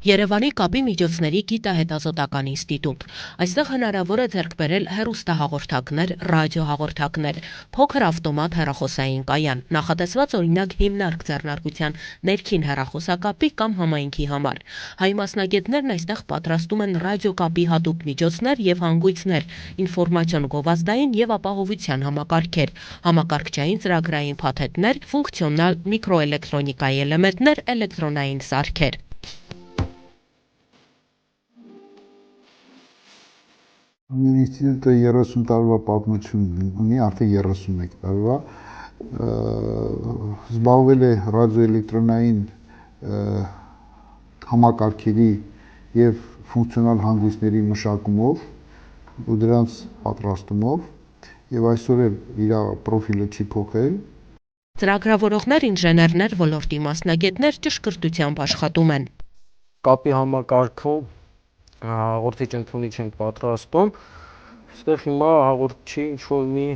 Երևանի կապի միջոցների գիտահետազոտական ինստիտուտ։ Այստեղ հնարավոր է ձեռք բերել հեռուստահաղորդակներ, ռադիոհաղորդակներ, փոքր ավտոմատ հեռախոսային կայան, նախատեսված օրինակ հիմնարկ ձեռնարկության ներքին հեռախոսակապի կամ համայնքի համար։ Հայ մասնագետներն այստեղ պատրաստում են ռադիոկապի հատուկ միջոցներ եւ հանգույցներ, ինֆորմացիոն գովազդային եւ ապահովության համակարգեր, համակարգչային ծրագրային փաթեթներ, ֆունկցիոնալ միկրոէլեկտրոնիկայի էլեմենտներ, էլեկտրոնային սարքեր։ Ինստիտուտը 30 տարվա պատմություն ունի, արդեն 31 տարվա, զբաղվել է ռադիոէլեկտրոնային համակարգերի և ֆունկցիոնալ հանգույցների մշակումով ու դրանց պատրաստումով և այսօր էլ իր պրոֆիլը չի փոխել։ Ծրագրավորողներ, ինժեներներ, ոլորտի մասնագետներ ճշգրտությամբ աշխատում են։ Կապի համակարգում հաղորդիչ ընդունիչ ենք պատրաստում, այստեղ հիմա հաղորդչի ինչ-որ մի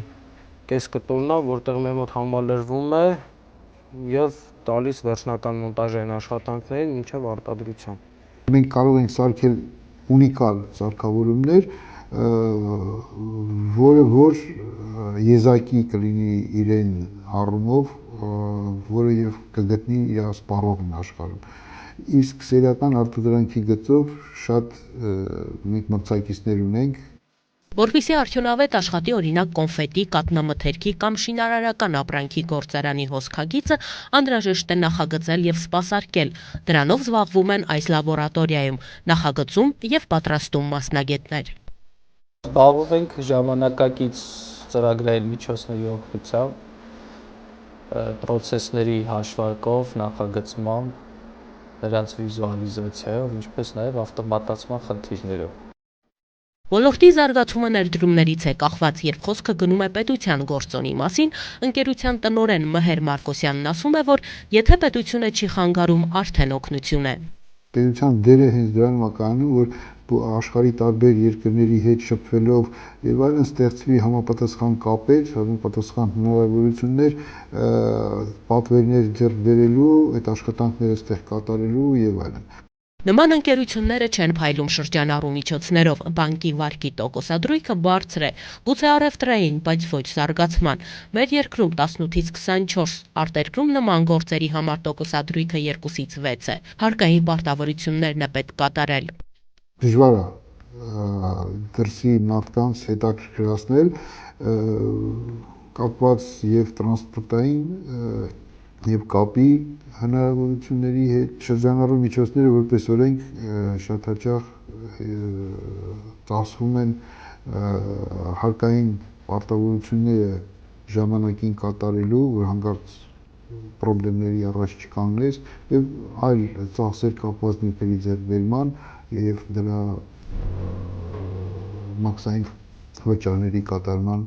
կեսկտորն է, որտեղ մեր մոտ համալրվում է և տալիս վերջնական մոնտաժային աշխատանքներին մինչև արտադրության։ Մենք կարող ենք սարքել ունիկալ սարքավորումներ, որ եզակի կլինի իրեն առումով, որը և կգտնի իր սպառողն աշխարհում։ Իսկ սերիական արտադրանքի գծով շատ մենք մրցակիցներ ունենք։ Որպեսզի արդյունավետ աշխատի օրինակ կոնֆետի, կաթնամթերքի կամ շինարարական ապրանքի գործարանի հոսքագիծը, անհրաժեշտ է նախագծել և սպասարկել։ Դրանով զբաղվում են այս լաբորատորիայում նախագծում և պատրաստում մասնագետներ։ Զբաղվում ենք ժամանակակից ծրագրային միջոցների օգնությամբ, պրոցեսների հաշվարկով, նախագծմամբ, նրանց վիզուալիզացիայով, ինչպես նաև ավտոմատացման խնդիրներով։ Ոլորտի զարգացումը ներդրումներից է կախված, երբ խոսքը գնում է պետության գործոնի մասին, ընկերության տնօրեն Մհեր Մարկոսյանն ասում է, որ եթե պետությունը չի խանգարում, արդեն օգնություն է։ Պետության դերը հենց դրանում է կայանում, որ աշխարհի տարբեր երկրների հետ շփվելով եւ այլն ստեղծվի համապատասխան կապեր, համապատասխան հնարավորություններ, պատվերներ ձեռք բերելու, այդ աշխատանքները այստեղ կատարելու եւ այլն։ Նման ընկերությունները չեն փայլում շրջանառու միջոցներով, բանկի վարկի տոկոսադրույքը բարձր է, գուցե առևտրային, բայց ոչ զարգացման։ Մեր երկրում 18-ից 24, արտերկրում նման գործերի համար տոկոսադրույքը 2-ից 6 է։ Հարկային պարտավորություններն է պետք կատարել։ Դժվար է դրսի մարդկանց հետաքրքրացնել, կապված եւ տրանսպորտային եւ կապի հնարավորությունների հետ, շրջանառու միջոցները որպես օրենք շատ հաճախ ծախսվում են հարկային պարտավորությունները ժամանակին կատարելու, որ հանկարծ պրոբլեմների առաջ չկանգնես եւ այլ ծախսեր կապված նյութերի ձեռքբերման եւ դրա մաքսային վճարների կատարման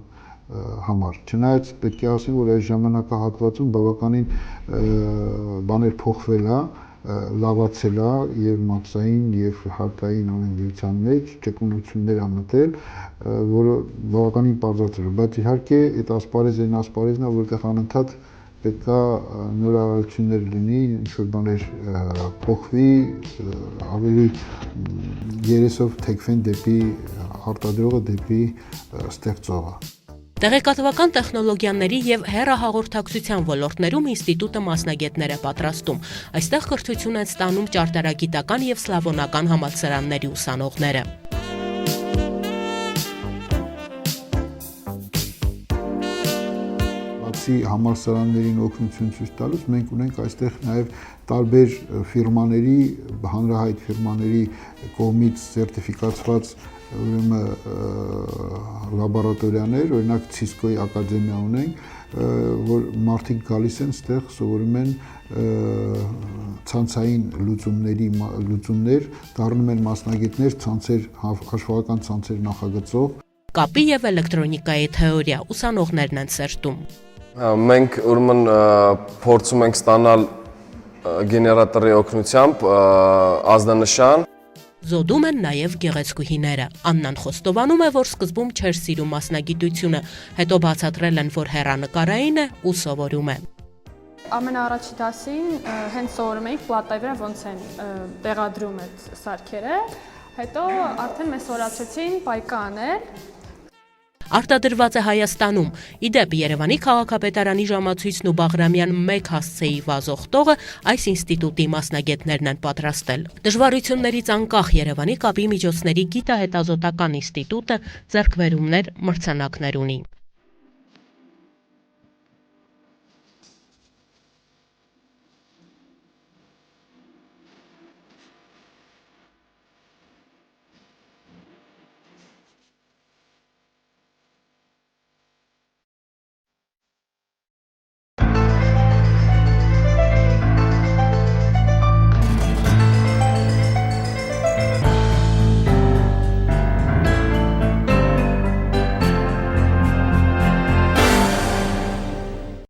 համար։ Չնայած պետք է ասեմ, որ այս ժամանակահատվածում բավականին բաներ փոխվել է, լավացել է եւ մաքսային եւ հարկային անհնարինության մեջ ճկունություններ ա մտել, որը բավականին պարզացել է, բայց իհարկե այդ ասպարեզն է, որտեղ անընդհատ պետք է նորարարություններ լինի, ինչ-որ բաներ փոխվի, ավելի երեսով թեքվեն դեպի արտադրողը, դեպի ստեղծողը։ Տեղեկատվական տեխնոլոգիաների և հեռահաղորդակցության ոլորտներում ինստիտուտը մասնագետներ է պատրաստում։ Այստեղ կրթություն են ստանում ճարտարագիտական և սլավոնական համալսարանների ուսանողները։ Բացի համալսարաններին օգնություն ցույց տալուց, մենք ունենք այստեղ նաև տարբեր ֆիրմաների, հանրահայտ ֆիրմաների կողմից սերտիֆիկացված լաբորատորիաներ, օրինակ Cisco-ի ակադեմիա ունենք, որ մարդիկ գալիս են ստեղ սովորում են ցանցային լուծումներ, դառնում են մասնագետներ, հաշվառական ցանցեր նախագծող։ Կապի և էլեկտրոնիկայի թեորիա ուսանողներն են սերտում։ Մենք ուրեմն փորձում ենք ստանալ գեներատորի օգնությամբ ազդանշան։ Զոդում են նաև գեղեցկուհիները։ Աննան խոստովանում է, որ սկզբում չէր սիրում մասնագիտությունը, հետո բացատրել են, որ հեռանկարային է ու սովորում է։ ամենաառաջի դասին հենց սովորում էինք պլատայի վրա ոնց են տեղադրում այդ սարքերը, հետո արդեն մեզ սովորացրեցին պայկա անել։ Արտադրված է Հայաստանում։ Իդեպ Երևանի քաղաքապետարանի ժամացույցն ու Բաղրամյան 1 հասցեի վազող տողը այս ինստիտուտի մասնագետներն են պատրաստել։ Դժվարություններից անկախ Երևանի կապի միջոցների գիտահետազոտական ինստիտուտը ձեռքբերումներ, մրցանակներ ունի։